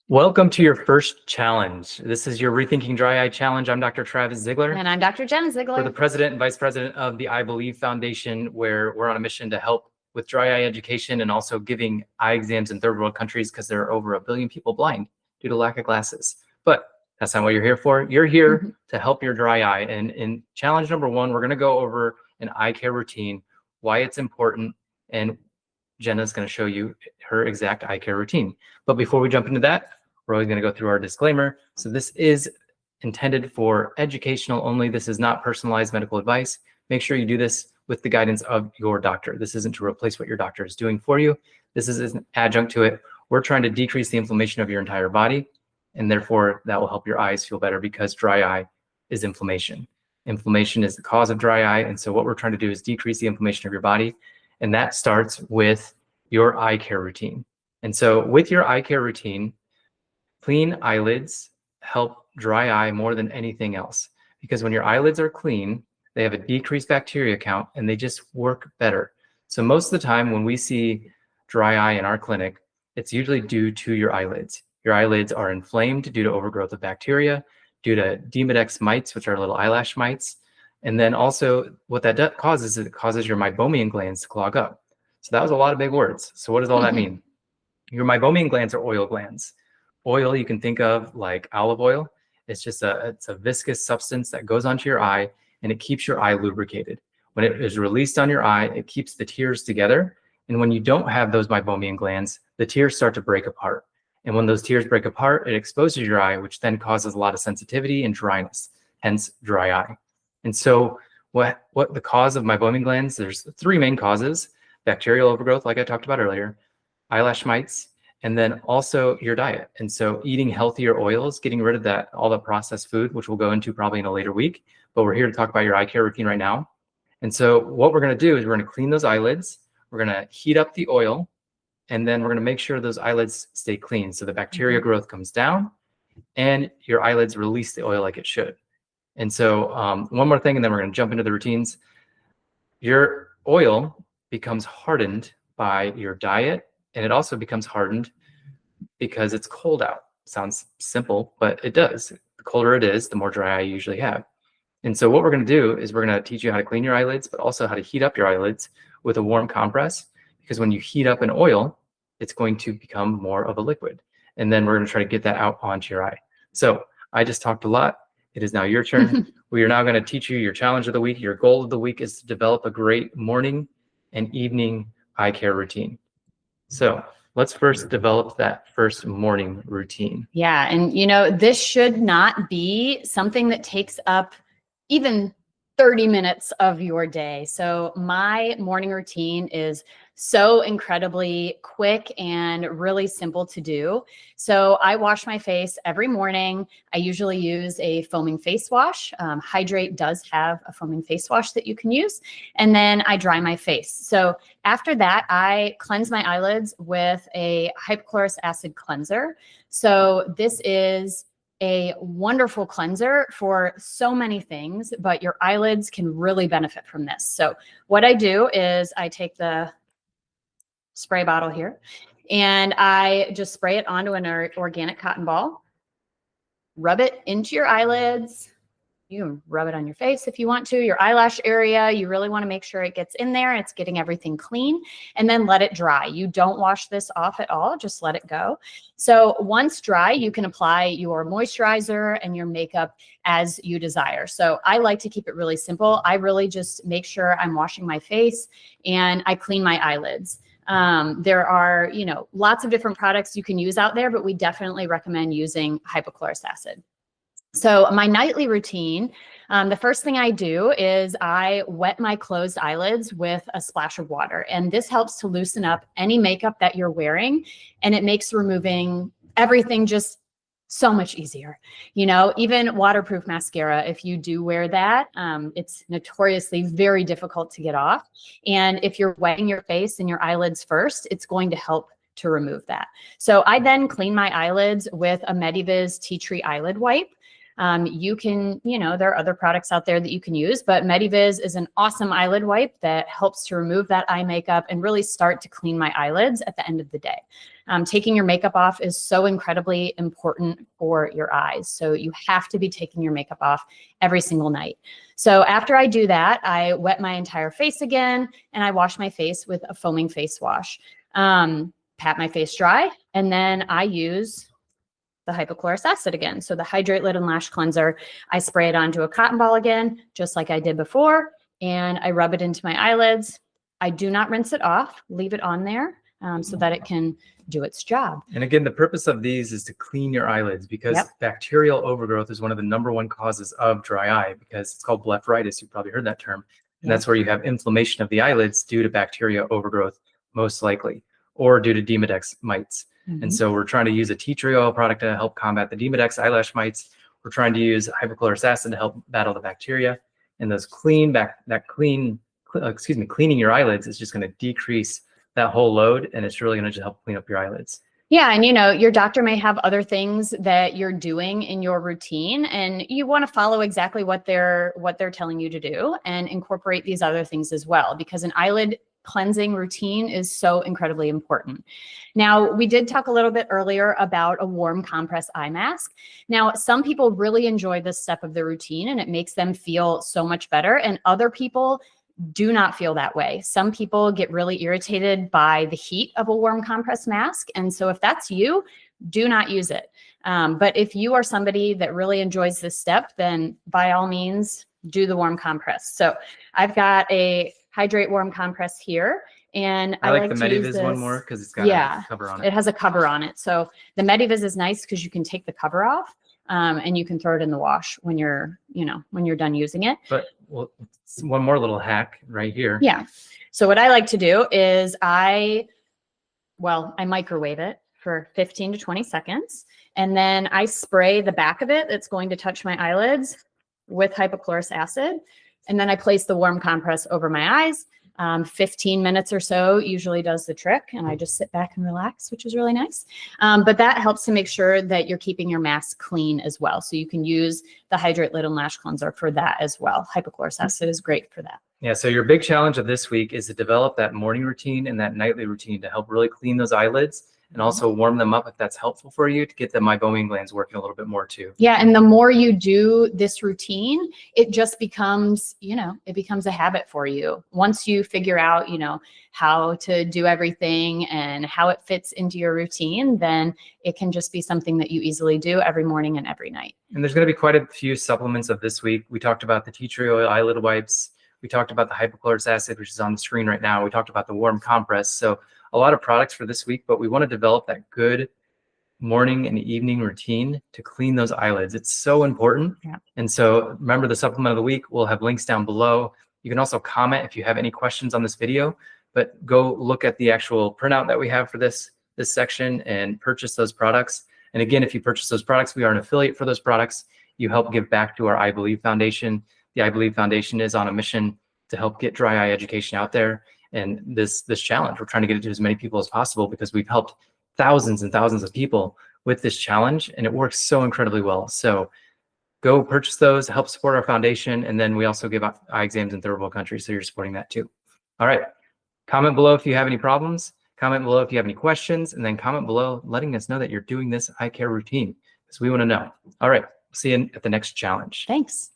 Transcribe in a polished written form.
Welcome to your first challenge. This is your Rethinking Dry Eye Challenge. I'm Dr. Travis Zigler. And I'm Dr. Jenna Zigler. We're the president and vice president of the I Believe Foundation, where we're on a mission to help with dry eye education and also giving eye exams in third world countries because there are over 1 billion people blind due to lack of glasses. But that's not what you're here for. You're here to help your dry eye. And in challenge number 1, we're going to go over an eye care routine, why it's important, and Jenna's going to show you her exact eye care routine. But before we jump into that, we're always going to go through our disclaimer. So this is intended for educational only. This is not personalized medical advice. Make sure you do this with the guidance of your doctor. This isn't to replace what your doctor is doing for you. This is an adjunct to it. We're trying to decrease the inflammation of your entire body, and therefore that will help your eyes feel better because dry eye is inflammation. Inflammation is the cause of dry eye, and so what we're trying to do is decrease the inflammation of your body, and that starts with your eye care routine. And so with your eye care routine, clean eyelids help dry eye more than anything else, because when your eyelids are clean, they have a decreased bacteria count and they just work better. So most of the time when we see dry eye in our clinic, it's usually due to your eyelids. Your eyelids are inflamed due to overgrowth of bacteria, due to Demodex mites, which are little eyelash mites. And then also what that causes is it causes your Meibomian glands to clog up. So that was a lot of big words. So what does all that mean? Your Meibomian glands are oil glands. Oil you can think of like olive oil. It's a viscous substance that goes onto your eye and it keeps your eye lubricated. When it is released on your eye, it keeps the tears together. And when you don't have those Meibomian glands, the tears start to break apart. And when those tears break apart, it exposes your eye, which then causes a lot of sensitivity and dryness, hence dry eye. And so what the cause of Meibomian glands, there's 3 main causes: bacterial overgrowth, like I talked about earlier, eyelash mites, and then also your diet. And so eating healthier oils, getting rid of all the processed food, which we'll go into probably in a later week, but we're here to talk about your eye care routine right now. And so what we're going to do is we're going to clean those eyelids, we're going to heat up the oil, and then we're going to make sure those eyelids stay clean so the bacteria growth comes down and your eyelids release the oil like it should. And so one more thing, and then we're going to jump into the routines. Your oil becomes hardened by your diet, and it also becomes hardened because it's cold out. Sounds simple, but it does. The colder it is, the more dry eye you usually have. And so what we're going to do is we're going to teach you how to clean your eyelids, but also how to heat up your eyelids with a warm compress, because when you heat up an oil, it's going to become more of a liquid. And then we're going to try to get that out onto your eye. So I just talked a lot. It is now your turn. We are now going to teach you your challenge of the week. Your goal of the week is to develop a great morning and evening eye care routine. So let's first develop that first morning routine. Yeah. And this should not be something that takes up even 30 minutes of your day. So my morning routine is so incredibly quick and really simple to do. So I wash my face every morning. I usually use a foaming face wash. Hydrate does have a foaming face wash that you can use. And then I dry my face. So after that, I cleanse my eyelids with a hypochlorous acid cleanser. So this is a wonderful cleanser for so many things, but your eyelids can really benefit from this. So what I do is I take the spray bottle here and I just spray it onto an organic cotton ball, rub it into your eyelids. You can rub it on your face if you want to. Your eyelash area, you really want to make sure it gets in there. It's getting everything clean, and then let it dry. You don't wash this off at all. Just let it go. So once dry, you can apply your moisturizer and your makeup as you desire. So I like to keep it really simple. I really just make sure I'm washing my face and I clean my eyelids. There are, lots of different products you can use out there, but we definitely recommend using hypochlorous acid. So my nightly routine, the first thing I do is I wet my closed eyelids with a splash of water. And this helps to loosen up any makeup that you're wearing. And it makes removing everything just so much easier. Even waterproof mascara, if you do wear that, it's notoriously very difficult to get off. And if you're wetting your face and your eyelids first, it's going to help to remove that. So I then clean my eyelids with a Medivis tea tree eyelid wipe. You can, there are other products out there that you can use, but Medivis is an awesome eyelid wipe that helps to remove that eye makeup and really start to clean my eyelids at the end of the day. Taking your makeup off is so incredibly important for your eyes. So you have to be taking your makeup off every single night. So after I do that, I wet my entire face again, and I wash my face with a foaming face wash. Pat my face dry, and then I use the hypochlorous acid again. So the Hydrate Lid and Lash Cleanser, I spray it onto a cotton ball again, just like I did before, and I rub it into my eyelids. I do not rinse it off, leave it on there so that it can do its job. And again, the purpose of these is to clean your eyelids, because bacterial overgrowth is one of the #1 causes of dry eye, because it's called blepharitis. You've probably heard that term. And that's where you have inflammation of the eyelids due to bacteria overgrowth, most likely, or due to Demodex mites. And so we're trying to use a tea tree oil product to help combat the Demodex eyelash mites. We're trying to use hypochlorous acid to help battle the bacteria. And those cleaning your eyelids is just going to decrease that whole load, and it's really going to just help clean up your eyelids. Yeah, and your doctor may have other things that you're doing in your routine, and you want to follow exactly what they're telling you to do and incorporate these other things as well, because an eyelid cleansing routine is so incredibly important. Now, we did talk a little bit earlier about a warm compress eye mask. Now, some people really enjoy this step of the routine and it makes them feel so much better, and other people do not feel that way. Some people get really irritated by the heat of a warm compress mask. And so if that's you, do not use it. But if you are somebody that really enjoys this step, then by all means, do the warm compress. So I've got a Hydrate warm compress here. And I like the Medivis one more because it's got a cover on it. It has a cover on it. So the Medivis is nice because you can take the cover off. And you can throw it in the wash when you're done using it. But one more little hack right here. Yeah. So what I like to do is I microwave it for 15 to 20 seconds. And then I spray the back of it that's going to touch my eyelids with hypochlorous acid. And then I place the warm compress over my eyes. 15 minutes or so usually does the trick, and I just sit back and relax, which is really nice. But that helps to make sure that you're keeping your mask clean as well. So you can use the Hydrate Lid and Lash Cleanser for that as well. Hypochlorous acid is great for that. Yeah, so your big challenge of this week is to develop that morning routine and that nightly routine to help really clean those eyelids and also warm them up if that's helpful for you, to get the Meibomian glands working a little bit more too. Yeah, and the more you do this routine, it just becomes, it becomes a habit for you. Once you figure out, how to do everything and how it fits into your routine, then it can just be something that you easily do every morning and every night. And there's going to be quite a few supplements of this week. We talked about the tea tree oil eyelid wipes. We talked about the hypochlorous acid, which is on the screen right now. We talked about the warm compress. So a lot of products for this week, but we want to develop that good morning and evening routine to clean those eyelids. It's so important. Yeah. And so remember, the supplement of the week, we'll have links down below. You can also comment if you have any questions on this video, but go look at the actual printout that we have for this section and purchase those products. And again, if you purchase those products, we are an affiliate for those products. You help give back to our I Believe Foundation. The I Believe Foundation is on a mission to help get dry eye education out there. And this challenge, we're trying to get it to as many people as possible, because we've helped thousands and thousands of people with this challenge, and it works so incredibly well. So go purchase those, help support our foundation. And then we also give out eye exams in third world countries, so you're supporting that too. All right. Comment below if you have any problems. Comment below if you have any questions, and then comment below letting us know that you're doing this eye care routine, because we want to know. All right. See you at the next challenge. Thanks.